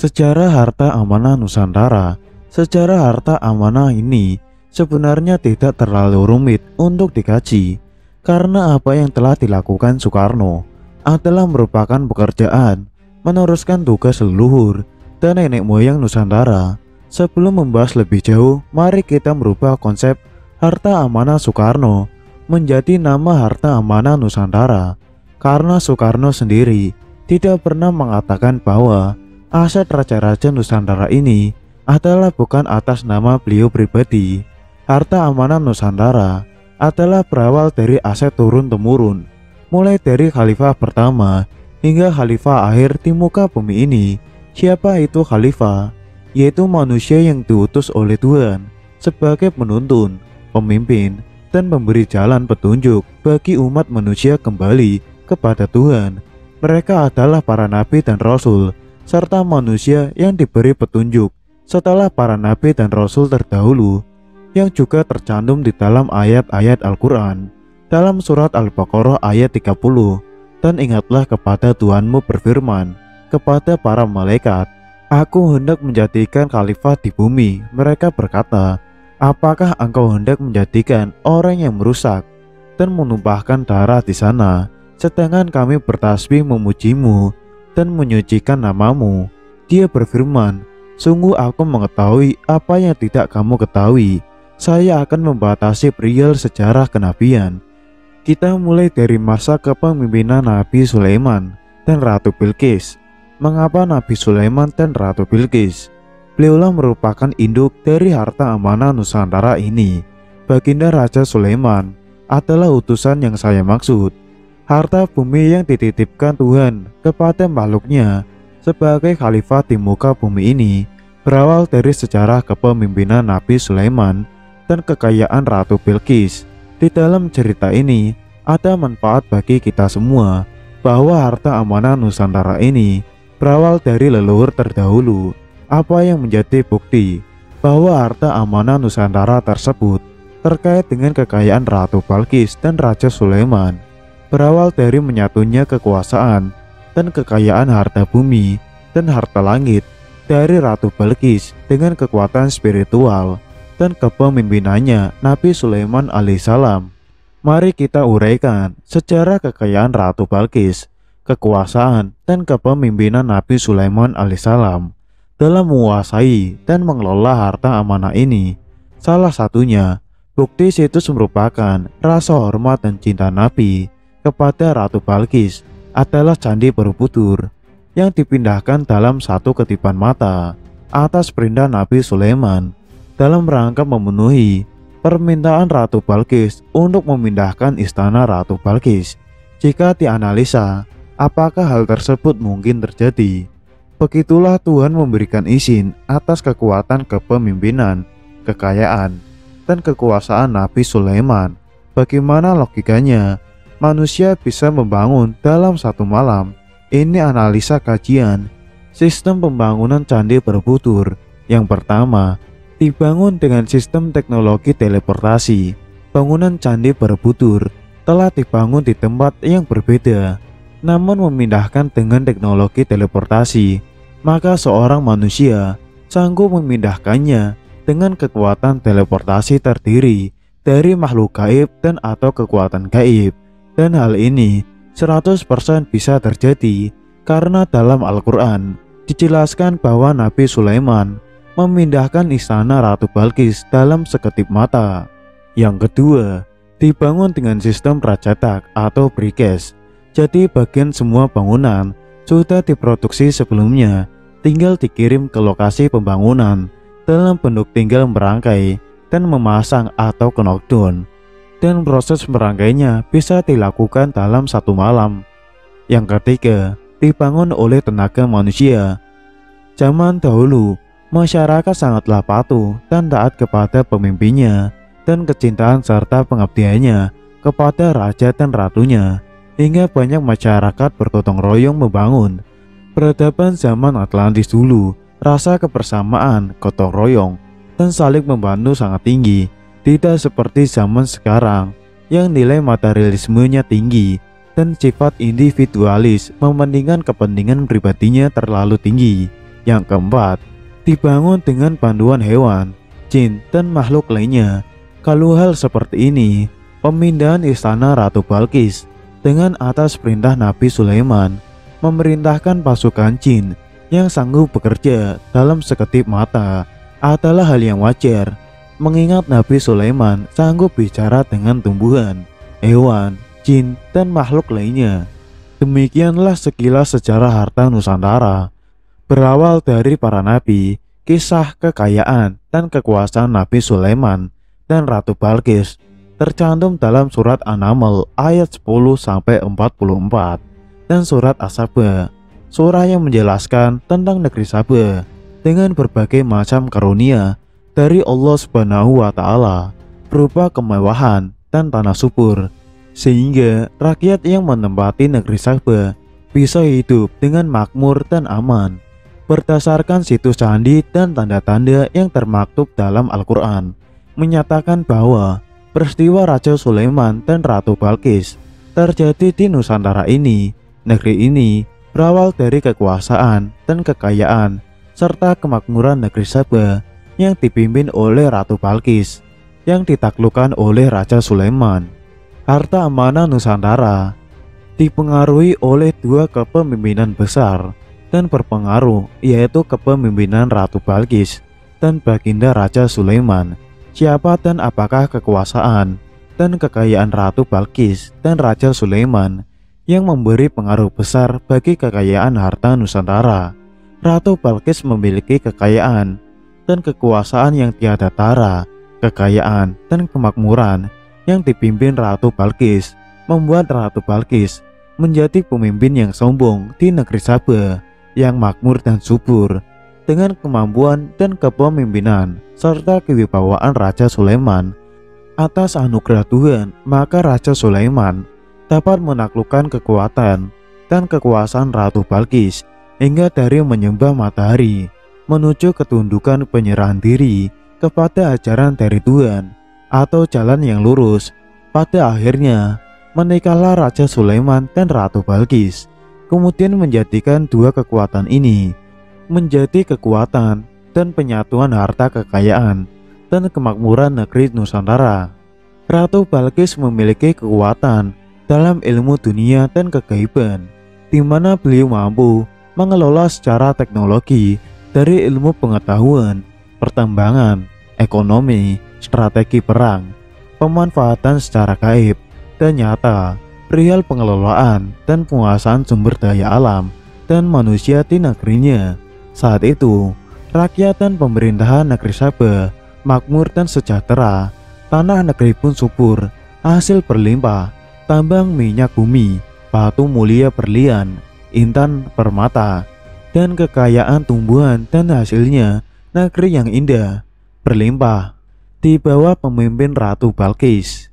Sejarah harta amanah Nusantara. Sejarah harta amanah ini sebenarnya tidak terlalu rumit untuk dikaji, karena apa yang telah dilakukan Soekarno adalah merupakan pekerjaan meneruskan tugas leluhur dan nenek moyang Nusantara. Sebelum membahas lebih jauh, mari kita merubah konsep harta amanah Soekarno menjadi nama harta amanah Nusantara, karena Soekarno sendiri tidak pernah mengatakan bahwa aset raja-raja Nusantara ini adalah bukan atas nama beliau pribadi. Harta amanah Nusantara adalah berawal dari aset turun-temurun, mulai dari khalifah pertama hingga khalifah akhir di muka bumi ini. Siapa itu khalifah? Yaitu manusia yang diutus oleh Tuhan sebagai penuntun, pemimpin, dan memberi jalan petunjuk bagi umat manusia kembali kepada Tuhan. Mereka adalah para nabi dan rasul, serta manusia yang diberi petunjuk setelah para nabi dan rasul terdahulu, yang juga tercantum di dalam ayat-ayat Al-Quran. Dalam surat Al-Baqarah ayat 30, dan ingatlah kepada Tuhanmu berfirman kepada para malaikat, Aku hendak menjadikan khalifah di bumi. Mereka berkata, apakah engkau hendak menjadikan orang yang merusak dan menumpahkan darah di sana, sedangkan kami bertasbih memujimu dan menyucikan namamu? Dia berfirman, sungguh aku mengetahui apa yang tidak kamu ketahui. Saya akan membatasi perial sejarah kenabian. Kita mulai dari masa kepemimpinan Nabi Sulaiman dan Ratu Bilqis. Mengapa Nabi Sulaiman dan Ratu Bilqis? Beliaulah merupakan induk dari harta amanah Nusantara ini. Baginda Raja Sulaiman adalah utusan yang saya maksud. Harta bumi yang dititipkan Tuhan kepada makhluknya sebagai khalifah di muka bumi ini berawal dari sejarah kepemimpinan Nabi Sulaiman dan kekayaan Ratu Bilqis. Di dalam cerita ini ada manfaat bagi kita semua, bahwa harta amanah Nusantara ini berawal dari leluhur terdahulu. Apa yang menjadi bukti bahwa harta amanah Nusantara tersebut terkait dengan kekayaan Ratu Bilqis dan Raja Sulaiman berawal dari menyatunya kekuasaan dan kekayaan harta bumi dan harta langit dari Ratu Bilqis dengan kekuatan spiritual dan kepemimpinannya Nabi Sulaiman alaihissalam. Mari kita uraikan sejarah kekayaan Ratu Bilqis, kekuasaan dan kepemimpinan Nabi Sulaiman alaihissalam dalam menguasai dan mengelola harta amanah ini. Salah satunya, bukti situs merupakan rasa hormat dan cinta Nabi kepada Ratu Bilqis adalah Candi Borobudur yang dipindahkan dalam satu kedipan mata atas perintah Nabi Sulaiman dalam rangka memenuhi permintaan Ratu Bilqis untuk memindahkan istana Ratu Bilqis. Jika dianalisa, apakah hal tersebut mungkin terjadi? Begitulah Tuhan memberikan izin atas kekuatan kepemimpinan, kekayaan, dan kekuasaan Nabi Sulaiman. Bagaimana logikanya manusia bisa membangun dalam satu malam? Ini analisa kajian sistem pembangunan Candi Borobudur. Yang pertama, dibangun dengan sistem teknologi teleportasi. Bangunan Candi Borobudur telah dibangun di tempat yang berbeda, namun memindahkan dengan teknologi teleportasi. Maka seorang manusia sanggup memindahkannya dengan kekuatan teleportasi terdiri dari makhluk gaib dan atau kekuatan gaib. Dan hal ini 100% bisa terjadi karena dalam Al-Quran dijelaskan bahwa Nabi Sulaiman memindahkan istana Ratu Bilqis dalam seketip mata. Yang kedua, dibangun dengan sistem prajatak atau brikes. Jadi bagian semua bangunan sudah diproduksi sebelumnya, tinggal dikirim ke lokasi pembangunan dalam bentuk tinggal merangkai dan memasang atau knockdown. Dan proses merangkainya bisa dilakukan dalam satu malam. Yang ketiga, dibangun oleh tenaga manusia. Zaman dahulu, masyarakat sangatlah patuh dan taat kepada pemimpinnya dan kecintaan serta pengabdiannya kepada raja dan ratunya, hingga banyak masyarakat bergotong royong membangun. Peradaban zaman Atlantis dulu, rasa kebersamaan, gotong royong, dan saling membantu sangat tinggi. Tidak seperti zaman sekarang yang nilai materialismenya tinggi dan sifat individualis mementingkan kepentingan pribadinya terlalu tinggi. Yang keempat, dibangun dengan panduan hewan, jin, dan makhluk lainnya. Kalau hal seperti ini, pemindahan istana Ratu Balqis dengan atas perintah Nabi Sulaiman memerintahkan pasukan jin yang sanggup bekerja dalam seketip mata adalah hal yang wajar, mengingat Nabi Sulaiman sanggup bicara dengan tumbuhan, hewan, jin, dan makhluk lainnya. Demikianlah sekilas sejarah harta Nusantara. Berawal dari para nabi, kisah kekayaan dan kekuasaan Nabi Sulaiman dan Ratu Balqis tercantum dalam surat An-Naml ayat 10-44 dan surat As-Saba, surah yang menjelaskan tentang negeri Saba dengan berbagai macam karunia dari Allah Subhanahu wa Ta'ala berupa kemewahan dan tanah subur, sehingga rakyat yang menempati negeri Saba bisa hidup dengan makmur dan aman. Berdasarkan situs candi dan tanda-tanda yang termaktub dalam Al-Quran, menyatakan bahwa peristiwa Raja Sulaiman dan Ratu Balqis terjadi di Nusantara ini. Negeri ini berawal dari kekuasaan dan kekayaan serta kemakmuran negeri Saba yang dipimpin oleh Ratu Balqis yang ditaklukkan oleh Raja Sulaiman. Harta amanah Nusantara dipengaruhi oleh dua kepemimpinan besar dan berpengaruh, yaitu kepemimpinan Ratu Balqis dan Baginda Raja Sulaiman. Siapa dan apakah kekuasaan dan kekayaan Ratu Balqis dan Raja Sulaiman yang memberi pengaruh besar bagi kekayaan harta Nusantara? Ratu Balqis memiliki kekayaan dan kekuasaan yang tiada tara. Kekayaan dan kemakmuran yang dipimpin Ratu Balqis membuat Ratu Balqis menjadi pemimpin yang sombong di negeri Saba yang makmur dan subur. Dengan kemampuan dan kepemimpinan serta kewibawaan Raja Sulaiman atas anugerah Tuhan, maka Raja Sulaiman dapat menaklukkan kekuatan dan kekuasaan Ratu Balqis hingga dari menyembah matahari menuju ketundukan penyerahan diri kepada ajaran dari Tuhan atau jalan yang lurus. Pada akhirnya menikahlah Raja Sulaiman dan Ratu Balqis, kemudian menjadikan dua kekuatan ini menjadi kekuatan dan penyatuan harta kekayaan dan kemakmuran negeri Nusantara. Ratu Balqis memiliki kekuatan dalam ilmu dunia dan kegaiban, di mana beliau mampu mengelola secara teknologi dari ilmu pengetahuan, pertambangan, ekonomi, strategi perang, pemanfaatan secara gaib dan nyata, perihal pengelolaan dan penguasaan sumber daya alam dan manusia di negerinya. Saat itu, rakyat dan pemerintahan negeri Saba makmur dan sejahtera, tanah negeri pun subur, hasil berlimpah, tambang minyak bumi, batu mulia berlian, intan permata, dan kekayaan tumbuhan dan hasilnya negeri yang indah, berlimpah, di bawah pemimpin Ratu Balqis.